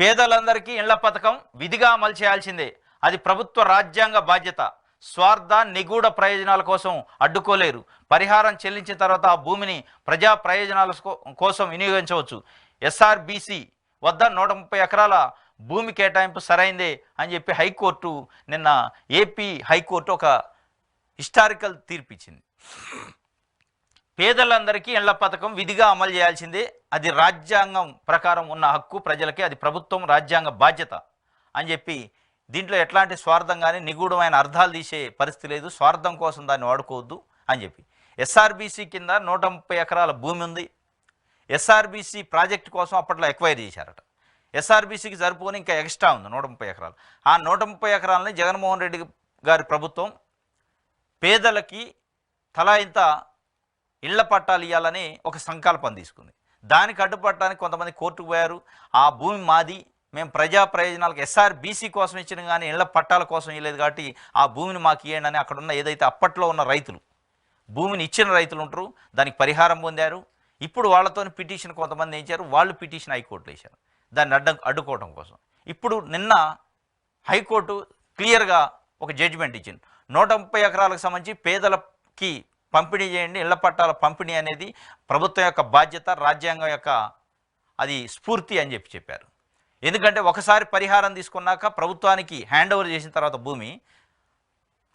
పేదలందరికీ ఇళ్ల పథకం విధిగా అమలు చేయాల్సిందే. అది ప్రభుత్వ రాజ్యాంగ బాధ్యత. స్వార్థ నిగూఢ ప్రయోజనాల కోసం అడ్డుకోలేరు. పరిహారం చెల్లించిన తర్వాత ఆ భూమిని ప్రజా ప్రయోజనాల కోసం వినియోగించవచ్చు. ఎస్ఆర్బీసీ వద్ద 130 ఎకరాల భూమి కేటాయింపు సరైందే అని చెప్పి హైకోర్టు నిన్న ఏపీ హైకోర్టు ఒక హిస్టారికల్ తీర్పిచ్చింది. పేదలందరికీ ఇళ్ల పథకం విధిగా అమలు చేయాల్సిందే. అది రాజ్యాంగం ప్రకారం ఉన్న హక్కు ప్రజలకే. అది ప్రభుత్వం రాజ్యాంగ బాధ్యత అని చెప్పి దీంట్లో ఎట్లాంటి స్వార్థం కానీ నిగూఢమైన అర్థాలు తీసే పరిస్థితి లేదు. స్వార్థం కోసం దాన్ని వాడుకోవద్దు అని చెప్పి ఎస్ఆర్బీసీ కింద 130 ఎకరాల భూమి ఉంది. ఎస్ఆర్బీసీ ప్రాజెక్టు కోసం అప్పట్లో ఎక్వైర్ చేశారట. ఎస్ఆర్బీసీకి సరిపోని ఇంకా ఎక్స్ట్రా ఉంది 130 ఎకరాలు. ఆ 130 ఎకరాలని జగన్మోహన్ రెడ్డి గారి ప్రభుత్వం పేదలకి తలా ఇంత ఇళ్ల పట్టాలు ఇవ్వాలని ఒక సంకల్పం తీసుకుంది. దానికి అడ్డుపడటానికి కొంతమంది కోర్టుకు పోయారు. ఆ భూమి మాది, మేము ప్రజా ప్రయోజనాలకు ఎస్ఆర్బీసీ కోసం ఇచ్చిన కానీ ఇళ్ల పట్టాల కోసం ఇవ్వలేదు కాబట్టి ఆ భూమిని మాకు ఇవ్వండి అని అక్కడ ఉన్న ఏదైతే అప్పట్లో ఉన్న రైతులు, భూమిని ఇచ్చిన రైతులు ఉంటారు, దానికి పరిహారం పొందారు. ఇప్పుడు వాళ్ళతో పిటిషన్ కొంతమంది వేయించారు. వాళ్ళు పిటిషన్ హైకోర్టులో వేశారు దాన్ని అడ్డుకోవడం కోసం. ఇప్పుడు నిన్న హైకోర్టు క్లియర్గా ఒక జడ్జిమెంట్ ఇచ్చింది. 130 ఎకరాలకు సంబంధించి పేదలకి పంపిణీ చేయండి. ఇళ్ల పట్టాల పంపిణీ అనేది ప్రభుత్వం యొక్క బాధ్యత, రాజ్యాంగం యొక్క అది స్ఫూర్తి అని చెప్పారు. ఎందుకంటే ఒకసారి పరిహారం తీసుకున్నాక ప్రభుత్వానికి హ్యాండ్ ఓవర్ చేసిన తర్వాత భూమి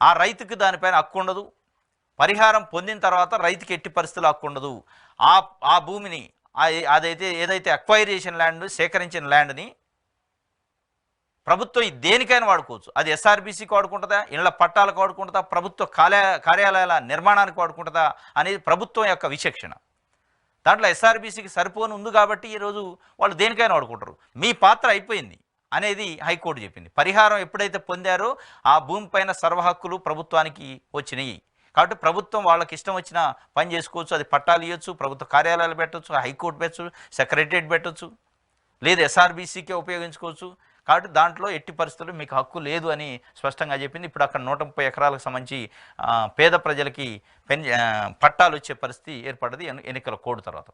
ఆ రైతుకి దానిపైన హక్కు ఉండదు. పరిహారం పొందిన తర్వాత రైతుకి ఎట్టి పరిస్థితుల్లో హక్కు ఉండదు. ఆ భూమిని ఏదైతే అక్వైర్ చేసిన ల్యాండ్, సేకరించిన ల్యాండ్ని ప్రభుత్వం దేనికైనా వాడుకోవచ్చు. అది ఎస్ఆర్బీసీకి వాడుకుంటుందా, ఇళ్ల పట్టాలకు వాడుకుంటుందా, ప్రభుత్వ కార్యాలయాల నిర్మాణానికి వాడుకుంటుందా అనేది ప్రభుత్వం యొక్క విచక్షణ. దాంట్లో ఎస్ఆర్బీసీకి సరిపోని ఉంది కాబట్టి ఈరోజు వాళ్ళు దేనికైనా వాడుకుంటారు. మీ పాత్ర అయిపోయింది అనేది హైకోర్టు చెప్పింది. పరిహారం ఎప్పుడైతే పొందారో ఆ భూమి పైన సర్వ హక్కులు ప్రభుత్వానికి వచ్చినాయి కాబట్టి ప్రభుత్వం వాళ్ళకి ఇష్టం వచ్చిన పని చేసుకోవచ్చు. అది పట్టాలు ఇవ్వచ్చు, ప్రభుత్వ కార్యాలయాలు పెట్టవచ్చు, హైకోర్టు పెట్టచ్చు, సెక్రటరియట్ పెట్టచ్చు, లేదు ఎస్ఆర్బీసీకే ఉపయోగించుకోవచ్చు. కాబట్టి దాంట్లో ఎట్టి పరిస్థితుల్లో మీకు హక్కు లేదు అని స్పష్టంగా చెప్పింది. ఇప్పుడు అక్కడ 130 ఎకరాలకు సంబంధించి పేద ప్రజలకి పట్టాలు వచ్చే పరిస్థితి ఏర్పడ్డది ఎన్నికల కోడ్ తర్వాత.